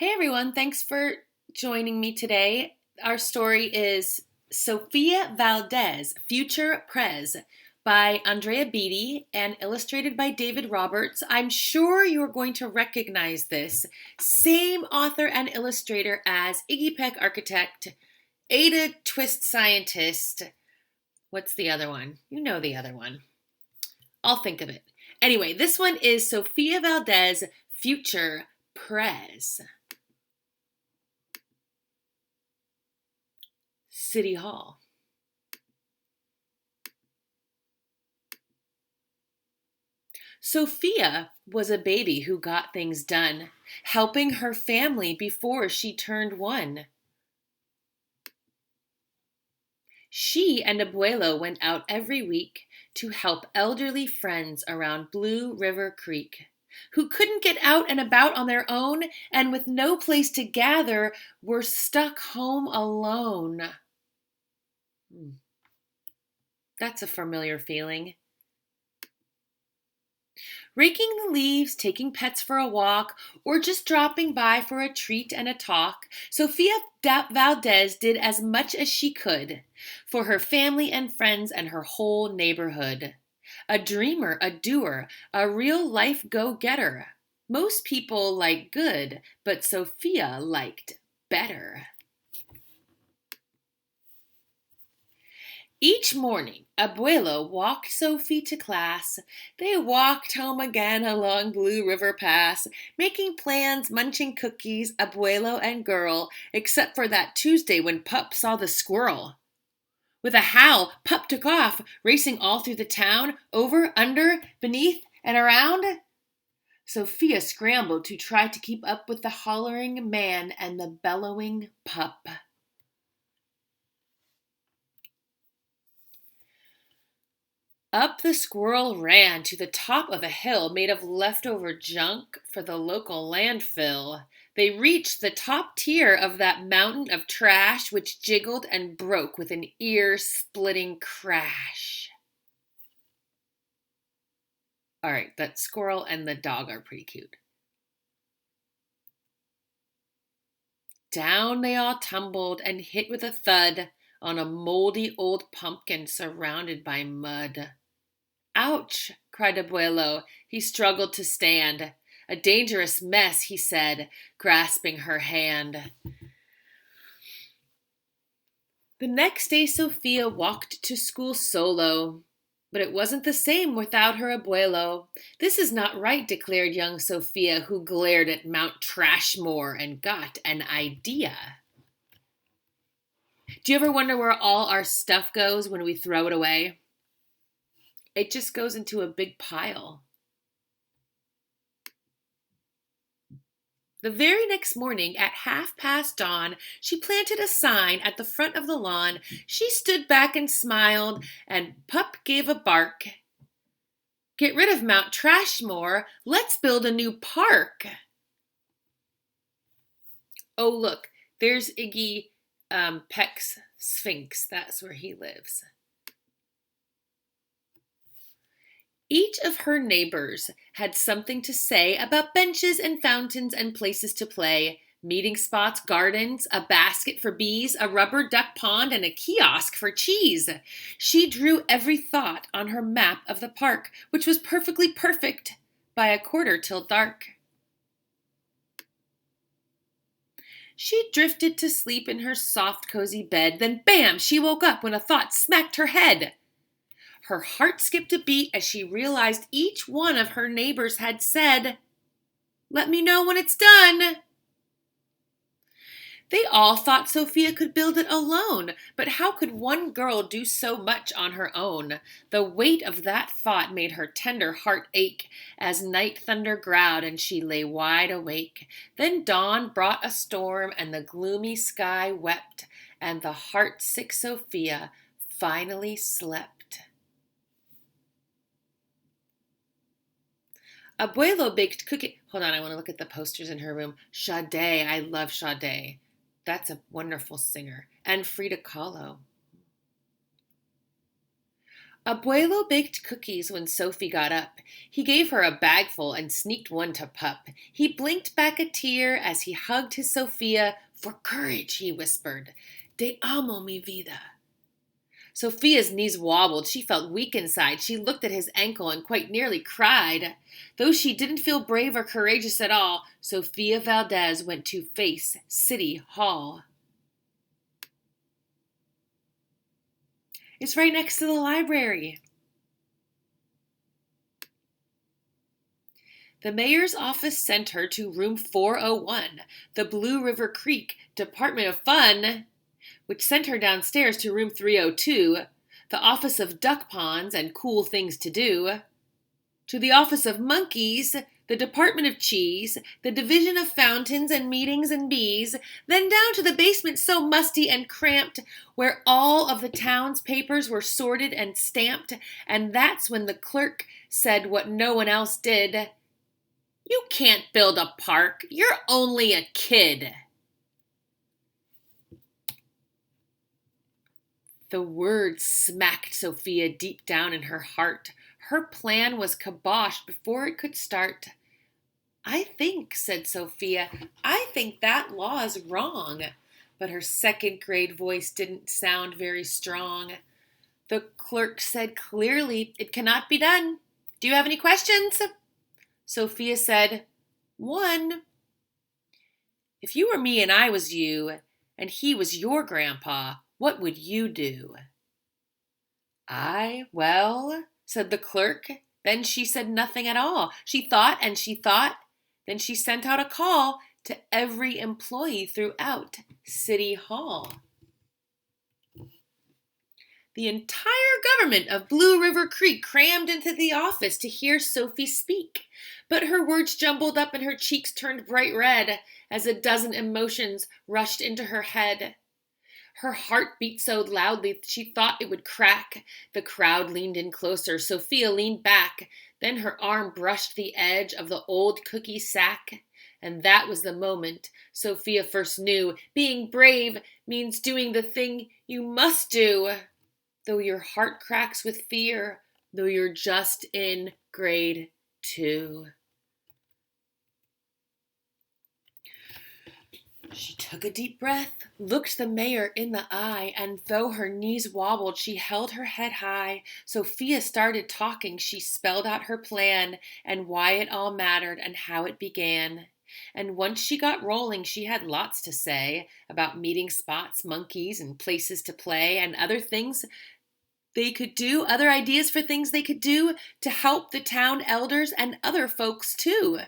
Hey everyone, thanks for joining me today. Our story is Sofia Valdez, Future Prez by Andrea Beaty and illustrated by David Roberts. I'm sure you're going to recognize this. Same author and illustrator as Iggy Peck Architect, Ada Twist Scientist. What's the other one? You know the other one. I'll think of it. Anyway, this one is Sofia Valdez, Future Prez. City Hall. Sofia was a baby who got things done, helping her family before she turned one. She and Abuelo went out every week to help elderly friends around Blue River Creek, who couldn't get out and about on their own and with no place to gather were stuck home alone. That's a familiar feeling. Raking the leaves, taking pets for a walk, or just dropping by for a treat and a talk, Sofia Valdez did as much as she could for her family and friends and her whole neighborhood. A dreamer, a doer, a real life go-getter. Most people like good, but Sofia liked better. Each morning, Abuelo walked Sophie to class. They walked home again along Blue River Pass, making plans, munching cookies, Abuelo and girl, except for that Tuesday when Pup saw the squirrel. With a howl, Pup took off, racing all through the town, over, under, beneath, and around. Sophia scrambled to try to keep up with the hollering man and the bellowing pup. Up the squirrel ran to the top of a hill made of leftover junk for the local landfill. They reached the top tier of that mountain of trash, which jiggled and broke with an ear-splitting crash. All right, that squirrel and the dog are pretty cute. Down they all tumbled and hit with a thud on a moldy old pumpkin surrounded by mud. Ouch, cried Abuelo. He struggled to stand. A dangerous mess, he said, grasping her hand. The next day, Sofia walked to school solo. But it wasn't the same without her Abuelo. This is not right, declared young Sofia, who glared at Mount Trashmore and got an idea. Do you ever wonder where all our stuff goes when we throw it away? It just goes into a big pile. The very next morning, at dawn, she planted a sign at the front of the lawn. She stood back and smiled, and Pup gave a bark. Get rid of Mount Trashmore. Let's build a new park. Oh, look, there's Iggy Peck's Sphinx. That's where he lives. Each of her neighbors had something to say about benches and fountains and places to play, meeting spots, gardens, a basket for bees, a rubber duck pond, and a kiosk for cheese. She drew every thought on her map of the park, which was perfectly perfect by a quarter till dark. She drifted to sleep in her soft, cozy bed. Then, bam, she woke up when a thought smacked her head. Her heart skipped a beat as she realized each one of her neighbors had said, "Let me know when it's done." They all thought Sofia could build it alone, but how could one girl do so much on her own? The weight of that thought made her tender heart ache as night thunder growled and she lay wide awake. Then dawn brought a storm and the gloomy sky wept, and the heart-sick Sofia finally slept. Abuelo baked cookie. Hold on, I want to look at the posters in her room. Sade, I love Sade. That's a wonderful singer. And Frida Kahlo. Abuelo baked cookies when Sophie got up. He gave her a bagful and sneaked one to Pup. He blinked back a tear as he hugged his Sophia. For courage, he whispered. Te amo, mi vida. Sophia's knees wobbled. She felt weak inside. She looked at his ankle and quite nearly cried. Though she didn't feel brave or courageous at all, Sofia Valdez went to face City Hall. It's right next to the library. The mayor's office sent her to room 401, the Blue River Creek Department of Fun, which sent her downstairs to room 302, the office of duck ponds and cool things to do, to the office of monkeys, the Department of Cheese, the Division of Fountains and Meetings and Bees, then down to the basement so musty and cramped, where all of the town's papers were sorted and stamped, and that's when the clerk said what no one else did. You can't build a park. You're only a kid. The words smacked Sophia deep down in her heart. Her plan was kiboshed before it could start. I think, said Sophia, I think that law is wrong. But her second grade voice didn't sound very strong. The clerk said clearly, it cannot be done. Do you have any questions? Sophia said, one. If you were me and I was you, and he was your grandpa, what would you do? Well, said the clerk. Then she said nothing at all. She thought and she thought. Then she sent out a call to every employee throughout City Hall. The entire government of Blue River Creek crammed into the office to hear Sophie speak. But her words jumbled up and her cheeks turned bright red as a dozen emotions rushed into her head. Her heart beat so loudly she thought it would crack. The crowd leaned in closer. Sophia leaned back. Then her arm brushed the edge of the old cookie sack. And that was the moment Sophia first knew being brave means doing the thing you must do. Though your heart cracks with fear, though you're just in grade 2. She took a deep breath, looked the mayor in the eye, and though her knees wobbled, she held her head high. Sophia started talking. She spelled out her plan and why it all mattered and how it began. And once she got rolling, she had lots to say about meeting spots, monkeys, and places to play, and other things they could do, other ideas for things they could do to help the town elders and other folks too.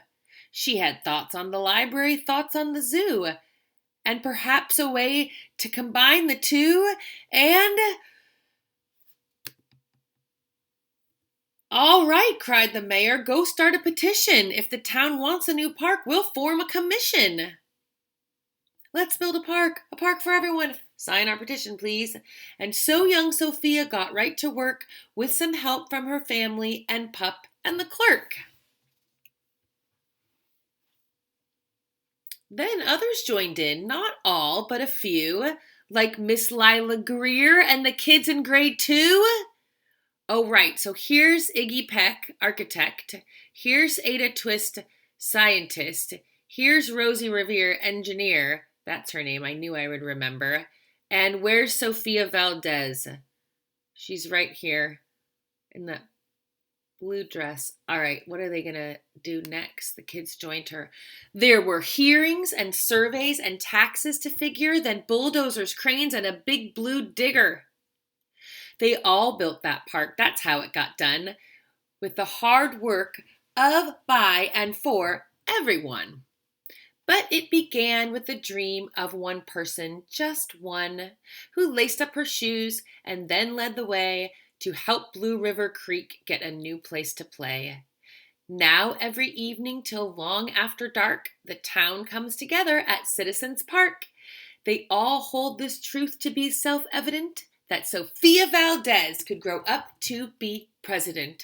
She had thoughts on the library, thoughts on the zoo, and perhaps a way to combine the two, and... All right, cried the mayor, go start a petition. If the town wants a new park, we'll form a commission. Let's build a park for everyone. Sign our petition, please. And so young Sophia got right to work with some help from her family and Pup and the clerk. Then others joined in, not all, but a few, like Miss Lila Greer and the kids in grade 2. Oh, right, so here's Iggy Peck, architect. Here's Ada Twist, scientist. Here's Rosie Revere, engineer. That's her name, I knew I would remember. And where's Sofia Valdez? She's right here in the blue dress. All right, what are they going to do next? The kids joined her. There were hearings and surveys and taxes to figure, then bulldozers, cranes, and a big blue digger. They all built that park. That's how it got done, with the hard work of, by, and for everyone. But it began with the dream of one person, just one, who laced up her shoes and then led the way to help Blue River Creek get a new place to play. Now every evening till long after dark, the town comes together at Citizens Park. They all hold this truth to be self-evident, that Sofia Valdez could grow up to be president.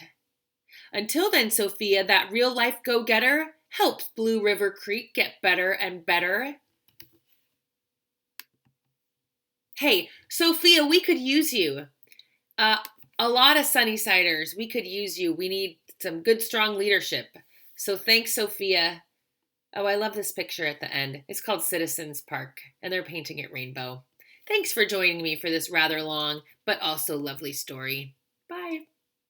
Until then, Sophia, that real-life go-getter, helps Blue River Creek get better and better. Hey, Sophia, we could use you. A lot of Sunnysiders. We could use you. We need some good, strong leadership. So thanks, Sophia. Oh, I love this picture at the end. It's called Citizens Park, and they're painting it rainbow. Thanks for joining me for this rather long, but also lovely story. Bye.